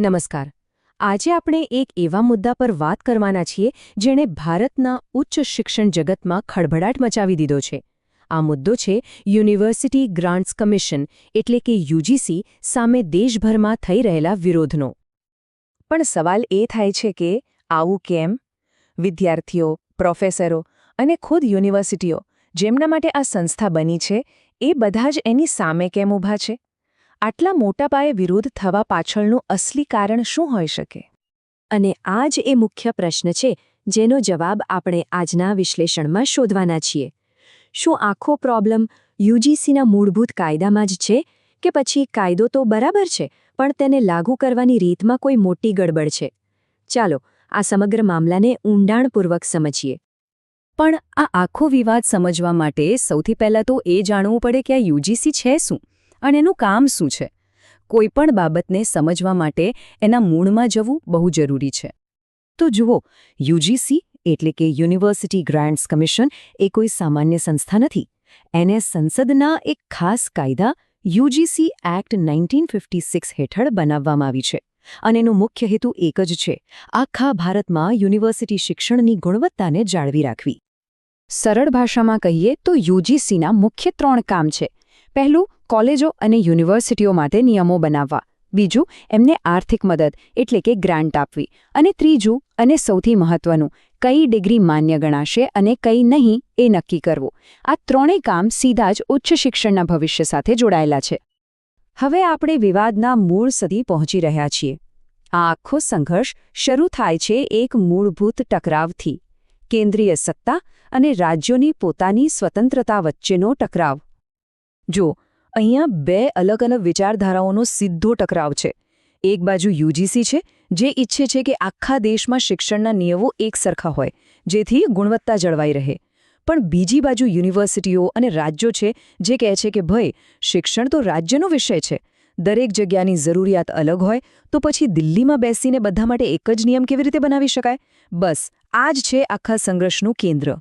નમસ્કાર. આજે આપણે એક એવા મુદ્દા પર વાત કરવાના છીએ જેણે ભારતના ઉચ્ચ શિક્ષણ જગતમાં ખળભળાટ મચાવી દીધો છે. આ મુદ્દો છે યુનિવર્સિટી ગ્રાન્ટ્સ કમિશન એટલે કે યુજીસી સામે દેશભરમાં થઈ રહેલા વિરોધનો. પણ સવાલ એ થાય છે કે આવું કેમ? વિદ્યાર્થીઓ, પ્રોફેસરો અને ખુદ યુનિવર્સિટીઓ જેમના માટે આ સંસ્થા બની છે એ બધા જ એની સામે કેમ ઊભા છે? આટલા મોટા પાયે વિરોધ થવા પાછળનું અસલી કારણ શું હોઈ શકે? અને આ જ એ મુખ્ય પ્રશ્ન છે જેનો જવાબ આપણે આજના વિશ્લેષણમાં શોધવાના છીએ. શું આખો પ્રોબ્લેમ યુજીસીના મૂળભૂત કાયદામાં જ છે કે પછી કાયદો તો બરાબર છે પણ તેને લાગુ કરવાની રીતમાં કોઈ મોટી ગડબડ છે? ચાલો આ સમગ્ર મામલાને ઊંડાણપૂર્વક સમજીએ. પણ આ આખો વિવાદ સમજવા માટે સૌથી પહેલાં તો એ જાણવું પડે કે આ યુજીસી છે શું અને એનું કામ શું છે. કોઈપણ બાબતને સમજવા માટે એના મૂળમાં જવું બહુ જરૂરી છે. તો જુઓ, યુજીસી એટલે કે યુનિવર્સિટી ગ્રાન્ટ્સ કમિશન એ કોઈ સામાન્ય સંસ્થા નથી. એને સંસદના એક ખાસ કાયદા યુજીસી એક્ટ 1956 હેઠળ બનાવવામાં આવી છે. અને એનો મુખ્ય હેતુ એક જ છે: આખા ભારતમાં યુનિવર્સિટી શિક્ષણની ગુણવત્તાને જાળવી રાખવી. સરળ ભાષામાં કહીએ તો યુજીસીના મુખ્ય 3 કામ છે. પહેલું, કોલેજો અને યુનિવર્સિટીઓ માટે નિયમો બનાવવા. બીજું, એમને આર્થિક મદદ એટલે કે ગ્રાન્ટ આપવી. અને ત્રીજું અને સૌથી મહત્વનું, કઈ ડિગ્રી માન્ય ગણાશે અને કઈ નહીં એ નક્કી કરવું. આ ત્રણેય કામ સીધા જ ઉચ્ચ શિક્ષણના ભવિષ્ય સાથે જોડાયેલા છે. હવે આપણે વિવાદના મૂળ સુધી પહોંચી રહ્યા છીએ. આ આખો સંઘર્ષ શરૂ થાય છે એક મૂળભૂત ટકરાવથી: કેન્દ્રીય સત્તા અને રાજ્યોની પોતાની સ્વતંત્રતા વચ્ચેનો ટકરાવ. જો અહીંયા 2 અલગ અલગ વિચારધારાઓનો સીધો ટકરાવ છે. એક બાજુ યુજીસી છે, જે ઈચ્છે છે કે આખા દેશમાં શિક્ષણના નિયમો એકસરખા હોય, જેથી ગુણવત્તા જળવાઈ રહે. પણ બીજી બાજુ યુનિવર્સિટીઓ અને રાજ્યો છે, જે કહે છે કે ભાઈ, શિક્ષણ તો રાજ્યનો વિષય છે. દરેક જગ્યાની જરૂરિયાત અલગ હોય તો પછી દિલ્હીમાં બેસીને બધા માટે એક જ નિયમ કેવી રીતે બનાવી શકાય? બસ આ જ છે આખા સંઘર્ષનું કેન્દ્ર.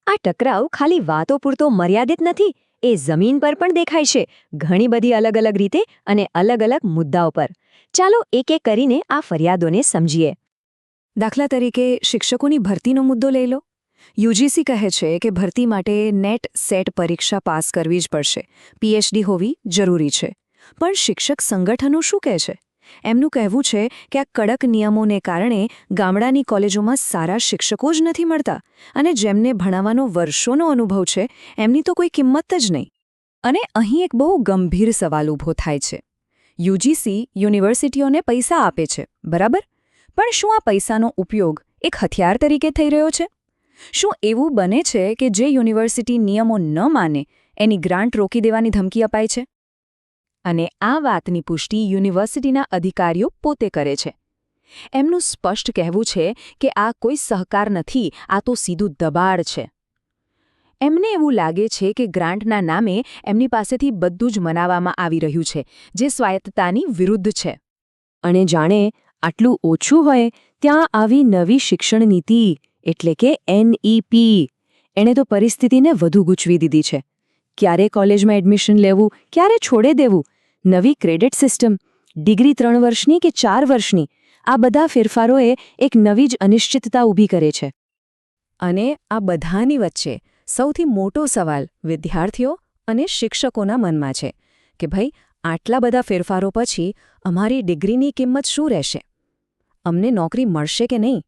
આ ટકરાવ ખાલી વાતો પૂરતો મર્યાદિત નથી, એ જમીન પર પણ દેખાય છે, ઘણી બધી અલગ અલગ રીતે અને અલગ અલગ મુદ્દાઓ પર. ચાલો એક એક કરીને આ ફરિયાદોને સમજીએ. દાખલા તરીકે શિક્ષકોની ભરતીનો મુદ્દો લઈ લો. યુજીસી કહે છે કે ભરતી માટે નેટ સેટ પરીક્ષા પાસ કરવી જ પડશે, પીએચડી હોવી જરૂરી છે. પણ શિક્ષક સંગઠનો શું કહે છે? એમનું કહેવું છે કે આ કડક નિયમોને કારણે ગામડાની કોલેજોમાં સારા શિક્ષકો જ નથી મળતા અને જેમને ભણાવવાનો વર્ષોનો અનુભવ છે એમની તો કોઈ કિંમત જ નહીં. અને અહીં એક બહુ ગંભીર સવાલ ઊભો થાય છે. યુજીસી યુનિવર્સિટીઓને પૈસા આપે છે, બરાબર? પણ શું આ પૈસાનો ઉપયોગ એક હથિયાર તરીકે થઈ રહ્યો છે? શું એવું બને છે કે જે યુનિવર્સિટી નિયમો ન માને એની ગ્રાન્ટ રોકી દેવાની ધમકી અપાય છે? અને આ વાતની પુષ્ટિ યુનિવર્સિટીના અધિકારીઓ પોતે કરે છે. એમનું સ્પષ્ટ કહેવું છે કે આ કોઈ સહકાર નથી, આ તો સીધું દબાણ છે. એમને એવું લાગે છે કે ગ્રાન્ટના નામે એમની પાસેથી બધું જ મનાવવામાં આવી રહ્યું છે, જે સ્વાયત્તતાની વિરુદ્ધ છે. અને જાણે આટલું ઓછું હોય ત્યાં આવી નવી શિક્ષણ નીતિ એટલે કે NEP એણે તો પરિસ્થિતિને વધુ ગૂંચવી દીધી છે. ક્યારે કોલેજમાં એડમિશન લેવું, ક્યારે છોડે દેવું, નવી ક્રેડિટ સિસ્ટમ, ડિગ્રી 3 વર્ષની કે 4 વર્ષની, આ બધા ફેરફારોએ એક નવી જ અનિશ્ચિતતા ઊભી કરે છે. અને આ બધાની વચ્ચે સૌથી મોટો સવાલ વિદ્યાર્થીઓ અને શિક્ષકોના મનમાં છે કે ભાઈ, આટલા બધા ફેરફારો પછી અમારી ડિગ્રીની કિંમત શું રહેશે? અમને નોકરી મળશે કે નહીં?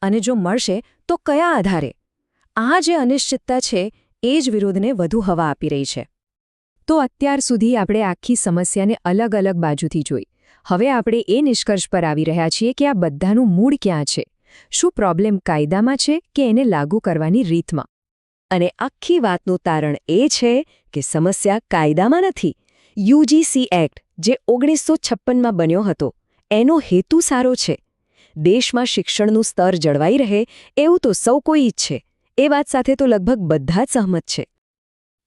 અને જો મળશે તો કયા આધારે? આ જે અનિશ્ચિતતા છે એ જ વિરોધને વધુ હવા આપી રહી છે. તો અત્યાર સુધી આપણે આખી સમસ્યાને અલગ અલગ બાજુથી જોઈ. હવે આપણે એ નિષ્કર્ષ પર આવી રહ્યા છીએ કે આ બધાનું મૂળ ક્યાં છે? શું પ્રોબ્લેમ કાયદામાં છે કે એને લાગુ કરવાની રીતમાં? અને આખી વાતનું તારણ એ છે કે સમસ્યા કાયદામાં નથી. યુજીસી એક્ટ, જે 1956માં બન્યો હતો, એનો હેતુ સારો છે. દેશમાં શિક્ષણનું સ્તર જળવાઈ રહે એવું તો સૌ કોઈ ઈચ્છે. એ વાત સાથે તો લગભગ બધા જ સહમત છે.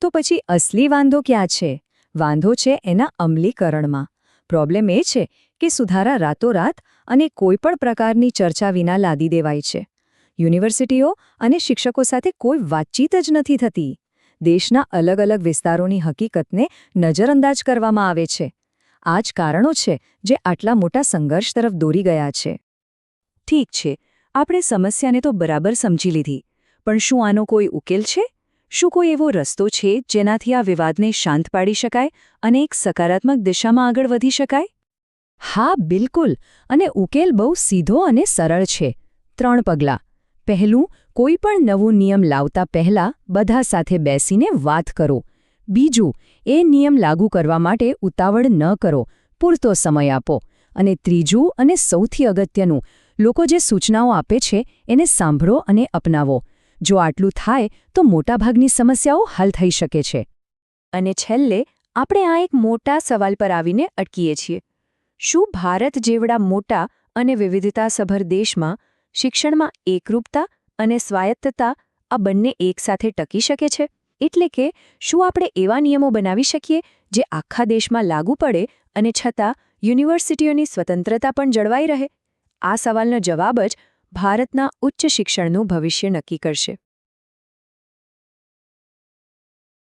તો પછી અસલી વાંધો ક્યાં છે? વાંધો છે એના અમલીકરણમાં. પ્રોબ્લેમ એ છે કે સુધારા રાતોરાત અને કોઈપણ પ્રકારની ચર્ચા વિના લાદી દેવાય છે. યુનિવર્સિટીઓ અને શિક્ષકો સાથે કોઈ વાતચીત જ નથી થતી. દેશના અલગ અલગ વિસ્તારોની હકીકતને નજરઅંદાજ કરવામાં આવે છે. આ જ કારણો છે જે આટલા મોટા સંઘર્ષ તરફ દોરી ગયા છે. ઠીક છે, આપણે સમસ્યાને તો બરાબર સમજી લીધી, પણ શું આનો કોઈ ઉકેલ છે? શું કોઈ એવો રસ્તો છે જેનાથી આ વિવાદને શાંત પાડી શકાય અને એક સકારાત્મક દિશામાં આગળ વધી શકાય? હા, બિલકુલ, અને ઉકેલ બહુ સીધો અને સરળ છે. 3 પગલાં. પહેલું, કોઈ પણ નવું નિયમ લાવતા પહેલા બધા સાથે બેસીને વાત કરો. બીજું, એ નિયમ લાગુ કરવા માટે ઉતાવળ ન કરો, પૂરતો સમય આપો. અને ત્રીજું અને સૌથી અગત્યનું, લોકો જે સૂચનાઓ આપે છે એને સાંભળો અને અપનાવો. જો આટલું થાય તો મોટાભાગની સમસ્યાઓ હલ થઈ શકે છે. અને છેલ્લે, આપણે આ એક મોટા સવાલ પર આવીને અટકીએ છીએ. શું ભારત જેવડા મોટા અને વિવિધતાસભર દેશમાં શિક્ષણમાં એકરૂપતા અને સ્વાયત્તતા આ બંને એકસાથે ટકી શકે છે? એટલે કે શું આપણે એવા નિયમો બનાવી શકીએ જે આખા દેશમાં લાગુ પડે અને છતાં યુનિવર્સિટીઓની સ્વતંત્રતા પણ જળવાઈ રહે? આ સવાલનો જવાબ જ ભારતના ઉચ્ચ શિક્ષણનું ભવિષ્ય નક્કી કરશે.